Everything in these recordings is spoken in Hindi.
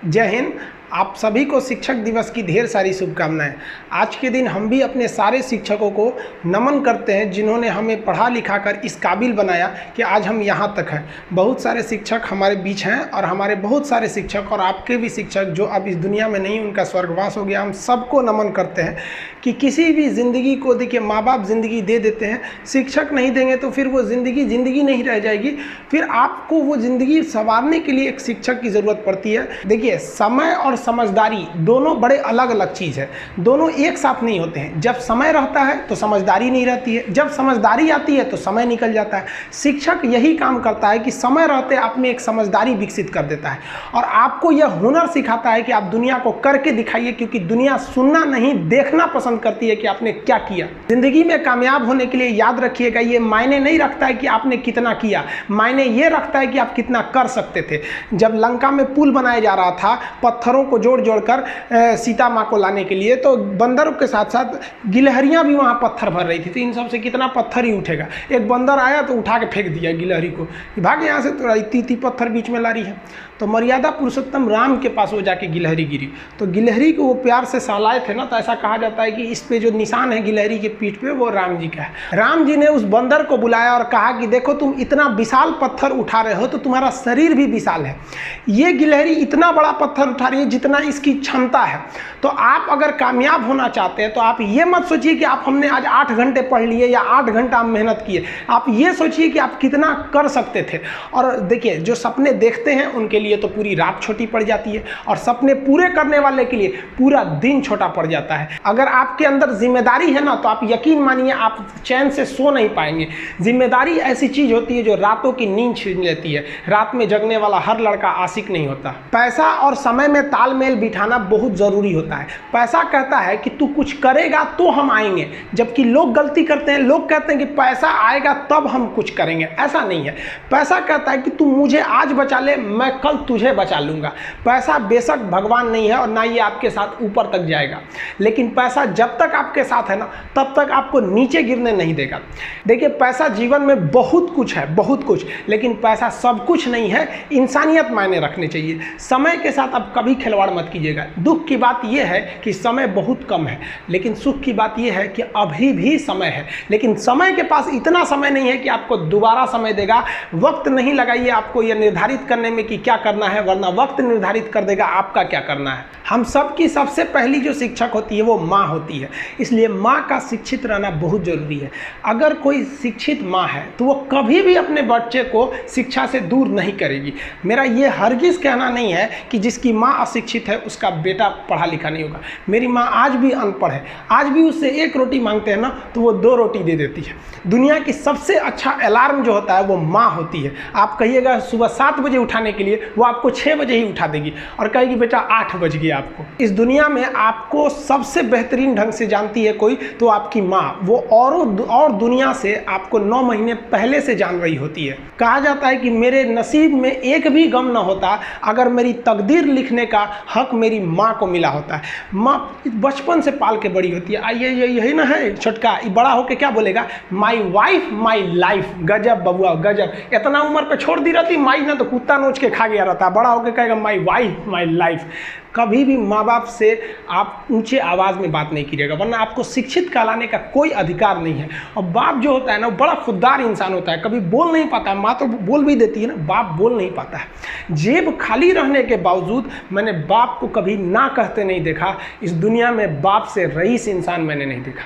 जय हिंद। आप सभी को शिक्षक दिवस की ढेर सारी शुभकामनाएं। आज के दिन हम भी अपने सारे शिक्षकों को नमन करते हैं जिन्होंने हमें पढ़ा लिखा कर इस काबिल बनाया कि आज हम यहाँ तक हैं। बहुत सारे शिक्षक हमारे बीच हैं और हमारे बहुत सारे शिक्षक और आपके भी शिक्षक जो अब इस दुनिया में नहीं, उनका स्वर्गवास हो गया। हम सबको नमन करते हैं कि किसी भी ज़िंदगी को देखिए, माँ बाप ज़िंदगी दे देते हैं, शिक्षक नहीं देंगे तो फिर वो ज़िंदगी नहीं रह जाएगी। फिर आपको वो ज़िंदगी संवारने के लिए एक शिक्षक की ज़रूरत पड़ती है। देखिए, समय और समझदारी दोनों बड़े अलग अलग चीज़ है, दोनों एक साथ नहीं होते हैं। जब समय रहता है तो समझदारी नहीं रहती है, जब समझदारी आती है तो समय निकल जाता है। शिक्षक यही काम करता है कि समय रहते आप में एक समझदारी विकसित कर देता है और आपको यह हुनर सिखाता है कि आप दुनिया को करके दिखाइए, क्योंकि दुनिया सुनना नहीं देखना पसंद करती है कि आपने क्या किया। जिंदगी में कामयाब होने के लिए याद रखिएगा, ये मायने नहीं रखता है कि आपने कितना किया, मायने ये रखता है कि आप कितना कर सकते थे। जब लंका में पुल बनाया जा रहा था पत्थरों को जोड़ कर सीता माँ को लाने के लिए, तो बंदरों के साथ साथ गिलहरियां भी वहां पत्थर भर रही थी। तो इन सब से कितना पत्थर ही उठेगा। एक बंदर आया तो उठा के फेंक दिया गिलहरी को, भाग यहाँ से, तो इतनी पत्थर बीच में ला रही है। तो मर्यादा पुरुषोत्तम राम के पास वो जाके गिलहरी गिरी, तो गिलहरी को वो प्यार से सहलाए थे ना, तो ऐसा कहा जाता है कि इस पे जो निशान है गिलहरी के पीठ पे, वो राम जी का है। राम जी ने उस बंदर को बुलाया और कहा कि देखो, तुम इतना विशाल पत्थर उठा रहे हो तो तुम्हारा शरीर भी विशाल है। ये गिलहरी इतना बड़ा पत्थर उठा रही है जितना इसकी क्षमता है। तो आप अगर कामयाब होना चाहते हैं तो आप ये मत सोचिए कि आप हमने आज 8 घंटे पढ़ लिए या 8 घंटा मेहनत किए। आप ये सोचिए कि आप कितना कर सकते थे। और देखिए, जो सपने देखते हैं उनके लिए तो पूरी रात छोटी पड़ जाती है, और सपने पूरे करने वाले के लिए पूरा दिन छोटा पड़ जाता है। अगर आपके अंदर जिम्मेदारी है ना, तो आप यकीन मानिए आप चैन से सो नहीं पाएंगे। जिम्मेदारी ऐसी चीज होती है जो रातों की नींद छीन लेती है। रात में जगने वाला हर लड़का आशिक नहीं होता। पैसा और समय में तालमेल बिठाना बहुत जरूरी होता है। पैसा कहता है कि तू कुछ करेगा तो हम आएंगे, जबकि लोग गलती करते हैं। लोग कहते हैं कि पैसा आएगा तब हम कुछ करेंगे। ऐसा नहीं है। पैसा कहता है कि तू मुझे आज बचा ले, मैं कल तुझे बचा लूंगा। पैसा बेशक भगवान नहीं है और ना ये आपके साथ ऊपर तक जाएगा, लेकिन पैसा जब तक आपके साथ है ना, तब तक आपको नीचे गिरने नहीं देगा। देखिए, पैसा जीवन में बहुत कुछ है, बहुत कुछ, लेकिन पैसा सब कुछ नहीं है। इंसानियत मायने रखने चाहिए। समय के साथ आप कभी खिलवाड़ मत कीजिएगा। दुख की बात यह है कि समय बहुत कम है, लेकिन सुख की बात यह है कि अभी भी समय है। लेकिन समय के पास इतना समय नहीं है कि आपको दोबारा समय देगा। वक्त नहीं लगाइए आपको यह निर्धारित करने में कि क्या करना है, वरना वक्त निर्धारित कर देगा आपका क्या करना है। हम सब की सबसे पहली जो शिक्षक होती है वो माँ होती है, इसलिए माँ का शिक्षित रहना बहुत जरूरी है। अगर कोई शिक्षित माँ है तो वो कभी भी अपने बच्चे को शिक्षा से दूर नहीं करेगी। मेरा ये हरगिज़ कहना नहीं है कि जिसकी माँ अशिक्षित है उसका बेटा पढ़ा लिखा नहीं होगा। मेरी माँ आज भी अनपढ़ है, आज भी उससे 1 रोटी मांगते हैं ना तो वो 2 रोटी दे देती है। दुनिया की सबसे अच्छा अलार्म जो होता है वो माँ होती है। आप कहिएगा सुबह 7 बजे उठाने के लिए, वो आपको 6 बजे ही उठा देगी और कहेगी बेटा 8 बज गया आपको। इस दुनिया में आपको सबसे बेहतरीन ढंग से जानती है कोई तो आपकी माँ। वो और दुनिया से आपको 9 महीने पहले से जान रही होती है। कहा जाता है कि मेरे नसीब में एक भी गम ना होता अगर मेरी तकदीर लिखने का हक मेरी माँ को मिला होता है। माँ बचपन से पाल के बड़ी होती है। आइए यही ना है छोटका, बड़ा होके क्या बोलेगा, माई वाइफ माई लाइफ। गजब बबुआ गजब। इतना उम्र पे छोड़ दी रहती माई ना तो कुत्ता नोच के खा गया रहता। बड़ा होके कहेगा माई वाइफ माई लाइफ। कभी भी माँ बाप से आप ऊंचे आवाज़ में बात नहीं कीजिएगा, वरना आपको शिक्षित कहलाने का कोई अधिकार नहीं है। और बाप जो होता है ना, वो बड़ा खुददार इंसान होता है, कभी बोल नहीं पाता है। माँ तो बोल भी देती है ना, बाप बोल नहीं पाता है। जेब खाली रहने के बावजूद मैंने बाप को कभी ना कहते नहीं देखा। इस दुनिया में बाप से रईस इंसान मैंने नहीं देखा।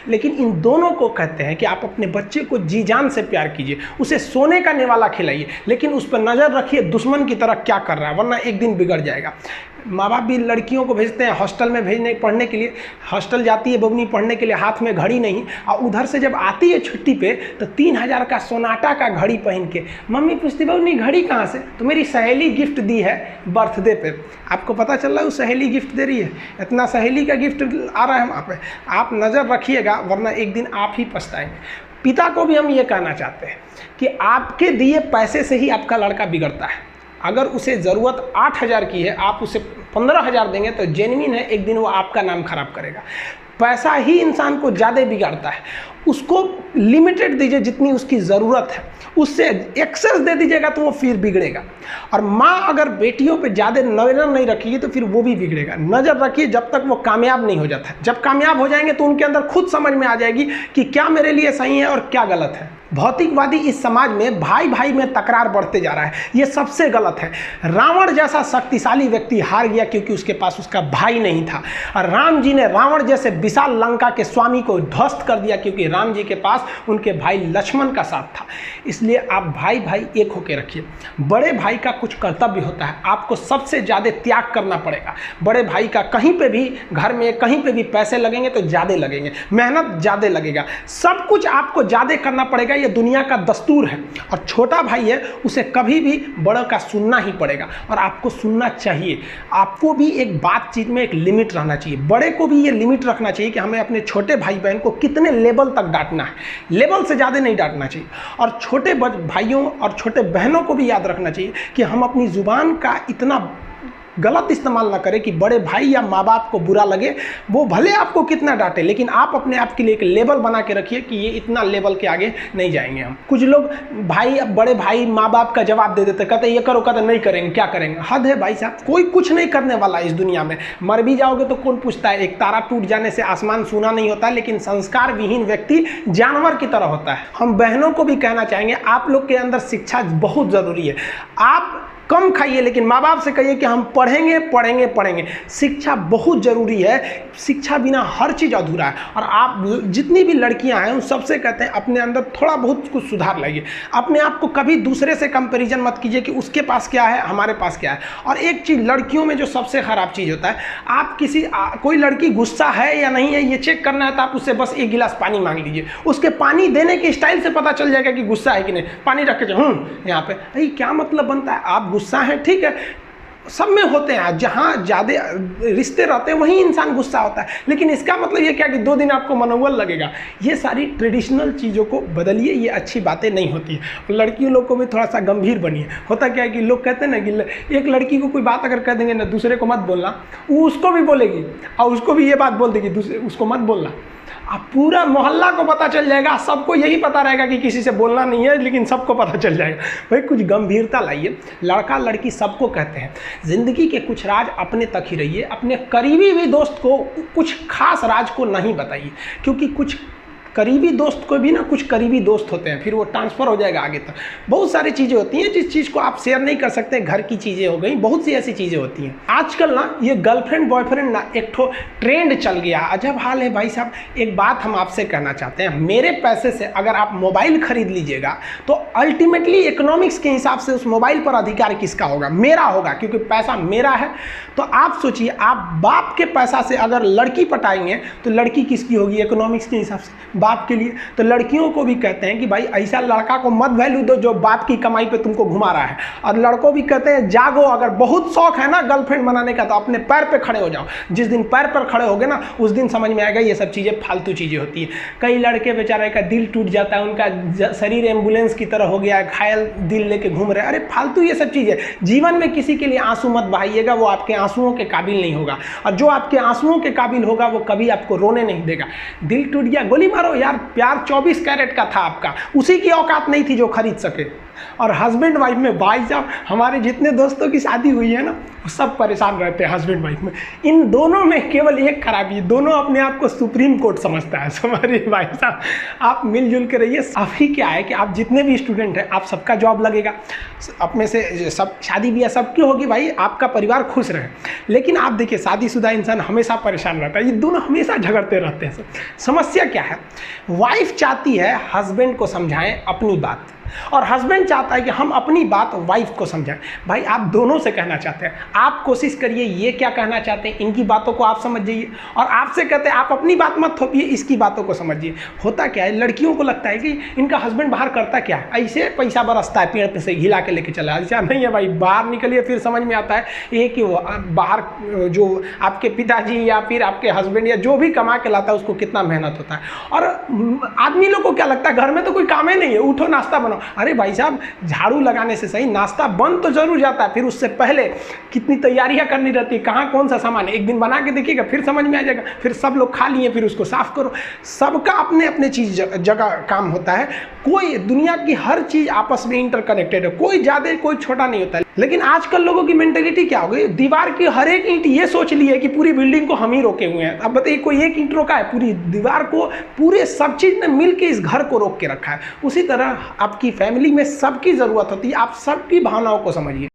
लेकिन इन दोनों को कहते हैं कि आप अपने बच्चे को जी जान से प्यार कीजिए, उसे सोने का निवाला खिलाइए, लेकिन उस पर नज़र रखिए दुश्मन की तरह क्या कर रहा है, वरना एक दिन बिगड़ जाएगा। माँ बाप भी लड़कियों को भेजते हैं हॉस्टल में पढ़ने के लिए। हॉस्टल जाती है बबनी पढ़ने के लिए, हाथ में घड़ी नहीं, और उधर से जब आती है छुट्टी पे तो 3000 का सोनाटा का घड़ी पहन के मम्मी पूछती बबनी घड़ी कहाँ से, तो मेरी सहेली गिफ्ट दी है बर्थडे पे। आपको पता चल रहा है वो सहेली गिफ्ट दे रही है, इतना सहेली का गिफ्ट आ रहा है वहाँ पे। आप नज़र रखिएगा, वरना एक दिन आप ही पछताएंगे। पिता को भी हम ये कहना चाहते हैं कि आपके दिए पैसे से ही आपका लड़का बिगड़ता है। अगर उसे ज़रूरत 8000 की है, आप उसे 15000 देंगे तो जेन्युइन है, एक दिन वो आपका नाम खराब करेगा। पैसा ही इंसान को ज़्यादा बिगाड़ता है। उसको लिमिटेड दीजिए जितनी उसकी ज़रूरत है, उससे एक्सेस दे दीजिएगा तो वो फिर बिगड़ेगा। और माँ अगर बेटियों पे ज़्यादा नज़र नहीं रखेगी तो फिर वो भी बिगड़ेगा। नज़र रखिए जब तक वो कामयाब नहीं हो जाता है। जब कामयाब हो जाएंगे तो उनके अंदर खुद समझ में आ जाएगी कि क्या मेरे लिए सही है और क्या गलत है। भौतिकवादी इस समाज में भाई भाई में तकरार बढ़ते जा रहा है, ये सबसे गलत है। रावण जैसा शक्तिशाली व्यक्ति हार गया क्योंकि उसके पास उसका भाई नहीं था, और राम जी ने रावण जैसे विशाल लंका के स्वामी को ध्वस्त कर दिया क्योंकि राम जी के पास उनके भाई लक्ष्मण का साथ था। इसलिए आप भाई भाई एक होकर रखिए। बड़े भाई का कुछ कर्तव्य होता है, आपको सबसे ज़्यादा त्याग करना पड़ेगा। बड़े भाई का कहीं पे भी घर में कहीं पे भी पैसे लगेंगे तो ज़्यादा लगेंगे, मेहनत ज़्यादा लगेगा, सब कुछ आपको ज़्यादा करना पड़ेगा। ये दुनिया का दस्तूर है। और छोटा भाई है, उसे कभी भी बड़ों का सुनना ही पड़ेगा और आपको सुनना चाहिए। आपको भी एक बातचीत में एक लिमिट रहना चाहिए। बड़े को भी ये लिमिट रखना चाहिए कि हमें अपने छोटे भाई बहन को कितने लेवल तक डांटना है, लेवल से ज़्यादा नहीं डांटना चाहिए। और छोटे भाइयों और छोटे बहनों को भी याद रखना चाहिए कि हम अपनी ज़ुबान का इतना गलत इस्तेमाल ना करें कि बड़े भाई या माँ बाप को बुरा लगे। वो भले आपको कितना डांटे, लेकिन आप अपने आप के लिए एक लेवल बना के रखिए कि ये इतना लेवल के आगे नहीं जाएंगे हम। कुछ लोग बड़े भाई माँ बाप का जवाब दे देते, कहते ये करो, कहते नहीं करेंगे, क्या करेंगे। हद है भाई साहब, कोई कुछ नहीं करने वाला इस दुनिया में। मर भी जाओगे तो कौन पूछता है। एक तारा टूट जाने से आसमान सूना नहीं होता, लेकिन संस्कार विहीन व्यक्ति जानवर की तरह होता है। हम बहनों को भी कहना चाहेंगे, आप लोग के अंदर शिक्षा बहुत ज़रूरी है। आप कम खाइए लेकिन माँ बाप से कहिए कि हम पढ़ेंगे पढ़ेंगे पढ़ेंगे। शिक्षा बहुत ज़रूरी है, शिक्षा बिना हर चीज़ अधूरा है। और आप जितनी भी लड़कियां हैं उन सबसे कहते हैं अपने अंदर थोड़ा बहुत कुछ सुधार लाइए। अपने आप को कभी दूसरे से कंपैरिजन मत कीजिए कि उसके पास क्या है हमारे पास क्या है। और एक चीज़ लड़कियों में जो सबसे ख़राब चीज़ होता है, आप कोई लड़की गुस्सा है या नहीं है ये चेक करना है तो आप उससे बस एक गिलास पानी मांग लीजिए। उसके पानी देने के स्टाइल से पता चल जाएगा कि गुस्सा है कि नहीं। पानी रख के जाओ यहाँ पे, अरे क्या मतलब बनता है। आप गुस्सा है, ठीक है, सब में होते हैं, जहाँ ज़्यादा रिश्ते रहते हैं वहीं इंसान गुस्सा होता है, लेकिन इसका मतलब ये क्या कि 2 दिन आपको मनोबल लगेगा। ये सारी ट्रेडिशनल चीज़ों को बदलिए, ये अच्छी बातें नहीं होती है। लड़कियों लोग को भी थोड़ा सा गंभीर बनिए। होता क्या है कि लोग कहते हैं ना कि एक लड़की को कोई बात अगर कह देंगे ना दूसरे को मत बोलना, वो उसको भी बोलेगी और उसको भी ये बात बोल देगी दूसरे उसको मत बोलना। अब पूरा मोहल्ला को पता चल जाएगा, सबको यही पता रहेगा कि किसी से बोलना नहीं है, लेकिन सबको पता चल जाएगा। भाई कुछ गंभीरता लाइए। लड़का लड़की सबको कहते हैं, ज़िंदगी के कुछ राज अपने तक ही रहिए। अपने करीबी भी दोस्त को कुछ खास राज को नहीं बताइए, क्योंकि कुछ करीबी दोस्त को भी ना कुछ करीबी दोस्त होते हैं, फिर वो ट्रांसफ़र हो जाएगा आगे तक। बहुत सारी चीज़ें होती हैं जिस चीज़ को आप शेयर नहीं कर सकते। घर की चीज़ें हो गई, बहुत सी ऐसी चीज़ें होती हैं। आजकल ना ये गर्लफ्रेंड बॉयफ्रेंड ना एक ठो ट्रेंड चल गया, अजब हाल है भाई साहब। एक बात हम आपसे कहना चाहते हैं, मेरे पैसे से अगर आप मोबाइल खरीद लीजिएगा तो अल्टीमेटली इकोनॉमिक्स के हिसाब से उस मोबाइल पर अधिकार किसका होगा? मेरा होगा, क्योंकि पैसा मेरा है। तो आप सोचिए, आप बाप के पैसा से अगर लड़की पटाएंगे तो लड़की किसकी होगी इकोनॉमिक्स के हिसाब से? बाप के लिए। तो लड़कियों को भी कहते हैं कि भाई ऐसा लड़का को मत वैल्यू दो जो बाप की कमाई पे तुमको घुमा रहा है। और लड़कों भी कहते हैं जागो, अगर बहुत शौक है ना गर्लफ्रेंड बनाने का तो अपने पैर पे खड़े हो जाओ। जिस दिन पैर पर खड़े होगे ना उस दिन समझ में आएगा ये सब चीज़ें फालतू चीज़ें होती हैं। कई लड़के बेचारे का दिल टूट जाता है, उनका शरीर एम्बुलेंस की तरह हो गया है, घायल दिल लेके घूम रहे हैं। अरे फालतू ये सब चीज़ें। जीवन में किसी के लिए आंसू मत बहाइएगा, वो आपके आंसुओं के काबिल नहीं होगा। और जो आपके आंसुओं के काबिल होगा वो कभी आपको रोने नहीं देगा। दिल टूट गया, गोली मारो यार, प्यार 24 कैरेट का था आपका, उसी की औकात नहीं थी जो खरीद सके। और हस्बैंड वाइफ में भाई साहब, हमारे जितने दोस्तों की शादी हुई है ना वो सब परेशान रहते हैं हस्बैंड वाइफ में। इन दोनों में केवल एक खराबी, दोनों अपने आप को सुप्रीम कोर्ट समझता है। हमारे भाई साहब आप मिलजुल के रहिए। अभी क्या है कि आप जितने भी स्टूडेंट हैं आप सबका जॉब लगेगा, अपने से सब शादी ब्याह सबकी होगी, भाई आपका परिवार खुश रहे। लेकिन आप देखिए शादीशुदा इंसान हमेशा परेशान रहता है, ये दोनों हमेशा झगड़ते रहते हैं। समस्या क्या है? वाइफ चाहती है हस्बैंड को समझाएं अपनी बात, और हस्बैंड चाहता है कि हम अपनी बात वाइफ को समझाएं। भाई आप दोनों से कहना चाहते हैं, आप कोशिश करिए ये क्या कहना चाहते हैं इनकी बातों को आप समझ जाइए, और आपसे कहते हैं आप अपनी बात मत थोपिए, इसकी बातों को समझिए। होता क्या है, लड़कियों को लगता है कि इनका हस्बैंड बाहर करता क्या है, ऐसे पैसा बरसता है पेड़ पे से हिला के लेके चला। ऐसा नहीं है भाई, बाहर निकलिए फिर समझ में आता है ये कि बाहर जो आपके पिताजी या फिर आपके हस्बैंड या जो भी कमा के लाता है उसको कितना मेहनत होता है। और आदमी लोग को क्या लगता है घर में तो कोई काम ही नहीं है, उठो नाश्ता बनाओ। रहा हूँ। अरे भाई साहब, झाड़ू लगाने से सही नाश्ता बन तो जरूर जाता है, फिर उससे पहले कितनी तैयारियां करनी रहती है, कहाँ कौन सा सामान है, एक दिन बना के देखिएगा फिर समझ में आ जाएगा, फिर सब लोग खा लिए फिर उसको साफ करो। सबका अपने अपने चीज जगह काम होता है। कोई दुनिया की हर चीज आपस में इंटरकनेक्टेड है, कोई ज्यादा कोई छोटा नहीं होता है। लेकिन आजकल लोगों की मेंटेलिटी क्या हो गई, दीवार की हर एक ईंट ये सोच ली है कि पूरी बिल्डिंग को हम ही रोके हुए हैं। अब बताइए, कोई एक ईंट रोका है, पूरी दीवार को, पूरे सब चीज ने मिलकर इस घर को रोक के रखा है। उसी तरह आपकी फैमिली में सबकी जरूरत होती है, आप सबकी भावनाओं को समझिए।